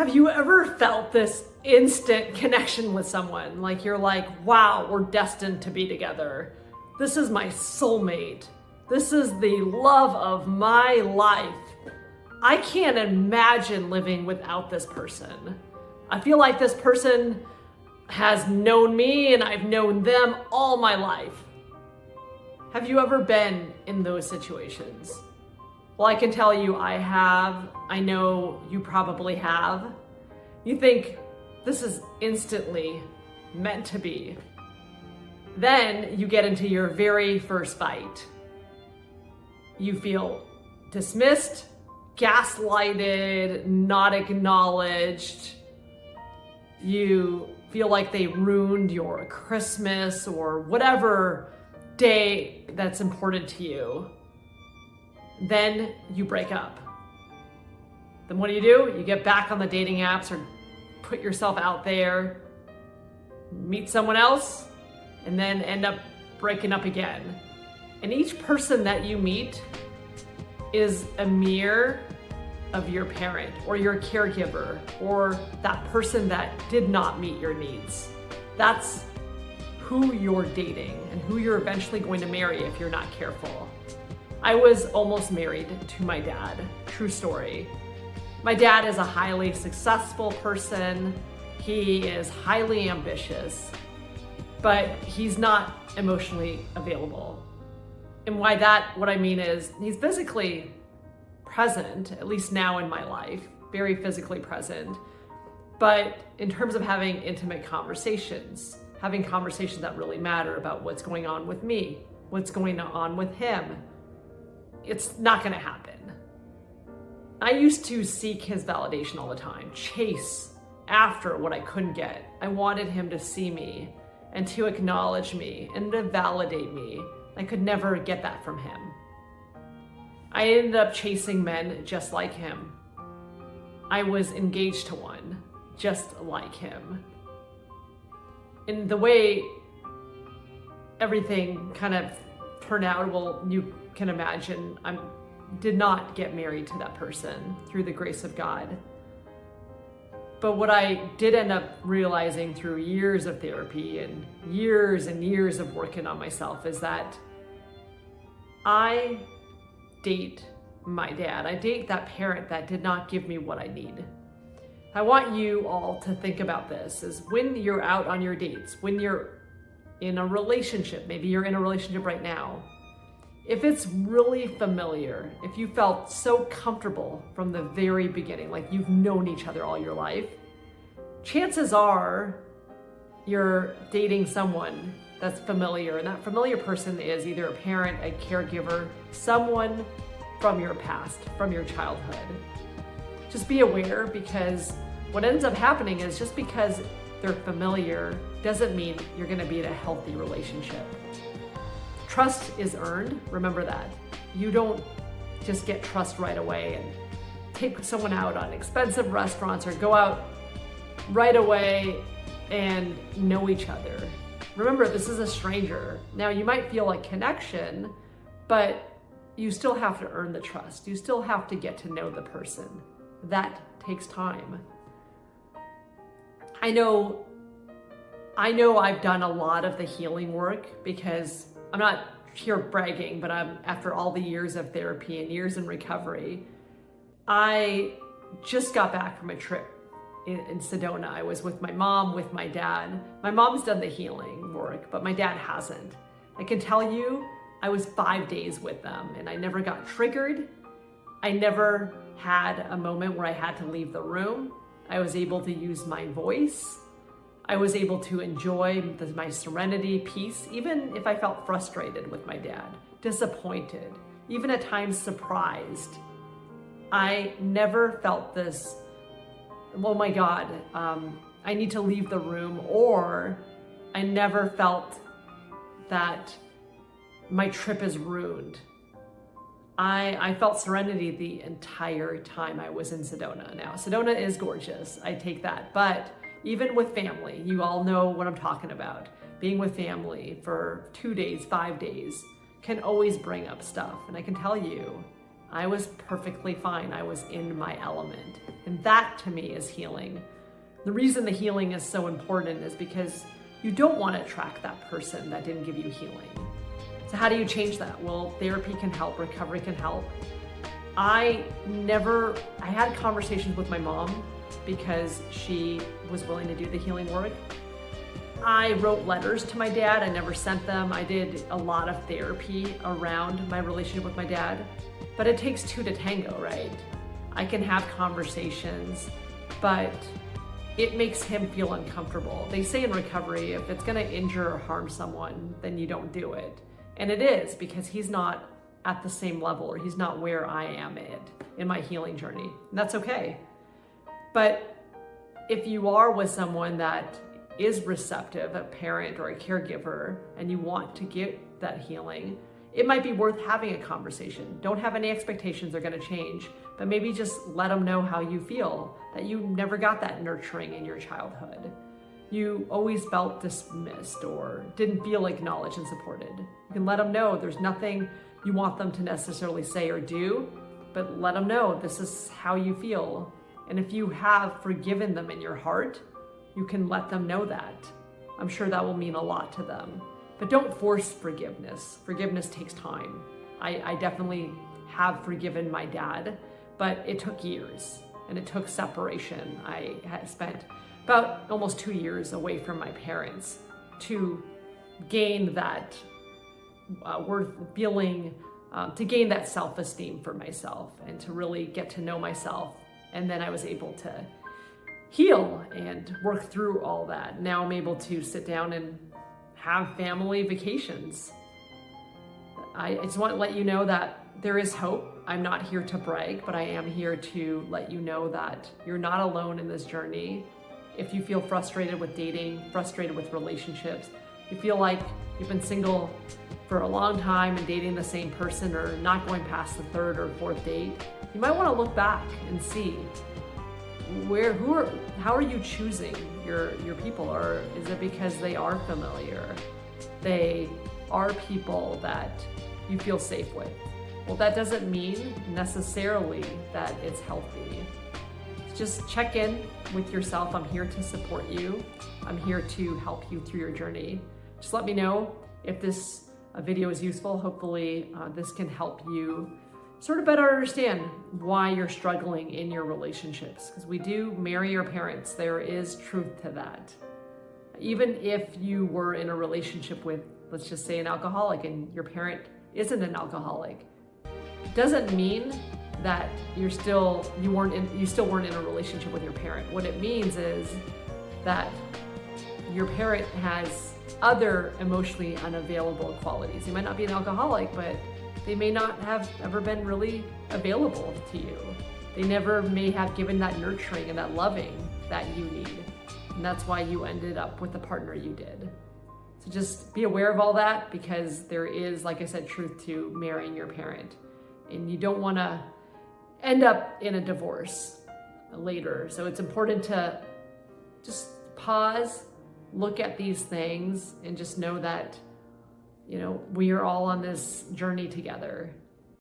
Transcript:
Have you ever felt this instant connection with someone? Like you're like, wow, we're destined to be together. This is my soulmate. This is the love of my life. I can't imagine living without this person. I feel like this person has known me and I've known them all my life. Have you ever been in those situations? Well, I can tell you I have. I know you probably have. You think this is instantly meant to be. Then you get into your very first fight. You feel dismissed, gaslighted, not acknowledged. You feel like they ruined your Christmas or whatever day that's important to you. Then you break up. Then what do? You get back on the dating apps or put yourself out there, meet someone else, and then end up breaking up again. And each person that you meet is a mirror of your parent or your caregiver or that person that did not meet your needs. That's who you're dating and who you're eventually going to marry if you're not careful. I was almost married to my dad. True story. My dad is a highly successful person. He is highly ambitious, but he's not emotionally available. And what I mean is he's physically present, at least now in my life, very physically present. But in terms of having intimate conversations, having conversations that really matter about what's going on with me, what's going on with him, it's not going to happen. I used to seek his validation all the time, chase after what I couldn't get. I wanted him to see me and to acknowledge me and to validate me. I could never get that from him. I ended up chasing men just like him. I was engaged to one just like him. And the way everything kind of turned out, well, you can imagine, I did not get married to that person through the grace of God. But what I did end up realizing through years of therapy and years of working on myself is that I date my dad. I date that parent that did not give me what I need. I want you all to think about this, is when you're out on your dates, when you're in a relationship, maybe you're in a relationship right now, if it's really familiar, if you felt so comfortable from the very beginning, like you've known each other all your life, chances are you're dating someone that's familiar, and that familiar person is either a parent, a caregiver, someone from your past, from your childhood. Just be aware, because what ends up happening is just because they're familiar doesn't mean you're going to be in a healthy relationship. Trust is earned. Remember that. You don't just get trust right away and take someone out on expensive restaurants or go out right away and know each other. Remember, this is a stranger. Now, you might feel like connection, but you still have to earn the trust. You still have to get to know the person. That takes time. I know I've done a lot of the healing work, because I'm not here bragging, but after all the years of therapy and years in recovery, I just got back from a trip in Sedona. I was with my mom, with my dad. My mom's done the healing work, but my dad hasn't. I can tell you, I was 5 days with them and I never got triggered. I never had a moment where I had to leave the room. I was able to use my voice. I was able to enjoy my serenity, peace, even if I felt frustrated with my dad, disappointed, even at times surprised. I never felt this, oh my God, I need to leave the room, or I never felt that my trip is ruined. I felt serenity the entire time I was in Sedona. Now, Sedona is gorgeous, I take that, but even with family, you all know what I'm talking about. Being with family for 2 days, 5 days can always bring up stuff. And I can tell you, I was perfectly fine. I was in my element. And that to me is healing. The reason the healing is so important is because you don't want to attract that person that didn't give you healing. So how do you change that? Well, therapy can help, recovery can help. I had conversations with my mom because she was willing to do the healing work. I wrote letters to my dad. I never sent them. I did a lot of therapy around my relationship with my dad, but it takes two to tango, right? I can have conversations, but it makes him feel uncomfortable. They say in recovery, if it's gonna injure or harm someone, then you don't do it. And it is, because he's not at the same level, or he's not where I am in my healing journey. And that's okay. But if you are with someone that is receptive, a parent or a caregiver, and you want to get that healing, it might be worth having a conversation. Don't have any expectations they're gonna change, but maybe just let them know how you feel, that you never got that nurturing in your childhood. You always felt dismissed or didn't feel acknowledged and supported. You can let them know there's nothing you want them to necessarily say or do, but let them know this is how you feel. And if you have forgiven them in your heart, you can let them know that. I'm sure that will mean a lot to them. But don't force forgiveness. Forgiveness takes time. I definitely have forgiven my dad, but it took years and it took separation. I had spent about almost 2 years away from my parents to gain that worth feeling, to gain that self-esteem for myself and to really get to know myself. And then I was able to heal and work through all that. Now I'm able to sit down and have family vacations. I just want to let you know that there is hope. I'm not here to brag, but I am here to let you know that you're not alone in this journey. If you feel frustrated with dating, frustrated with relationships, you feel like you've been single for a long time and dating the same person or not going past the third or fourth date, you might want to look back and see how are you choosing your people? Or is it because they are familiar? They are people that you feel safe with. Well, that doesn't mean necessarily that it's healthy. Just check in with yourself. I'm here to support you. I'm here to help you through your journey. Just let me know if this video is useful. Hopefully this can help you sort of better understand why you're struggling in your relationships. Because we do marry your parents. There is truth to that. Even if you were in a relationship with, let's just say, an alcoholic and your parent isn't an alcoholic, it doesn't mean that you still weren't in a relationship with your parent. What it means is that your parent has other emotionally unavailable qualities. They might not be an alcoholic, but they may not have ever been really available to you. They never may have given that nurturing and that loving that you need. And that's why you ended up with the partner you did. So just be aware of all that, because there is, like I said, truth to marrying your parent. And you don't want to end up in a divorce later. So it's important to just pause, look at these things, and just know that we are all on this journey together.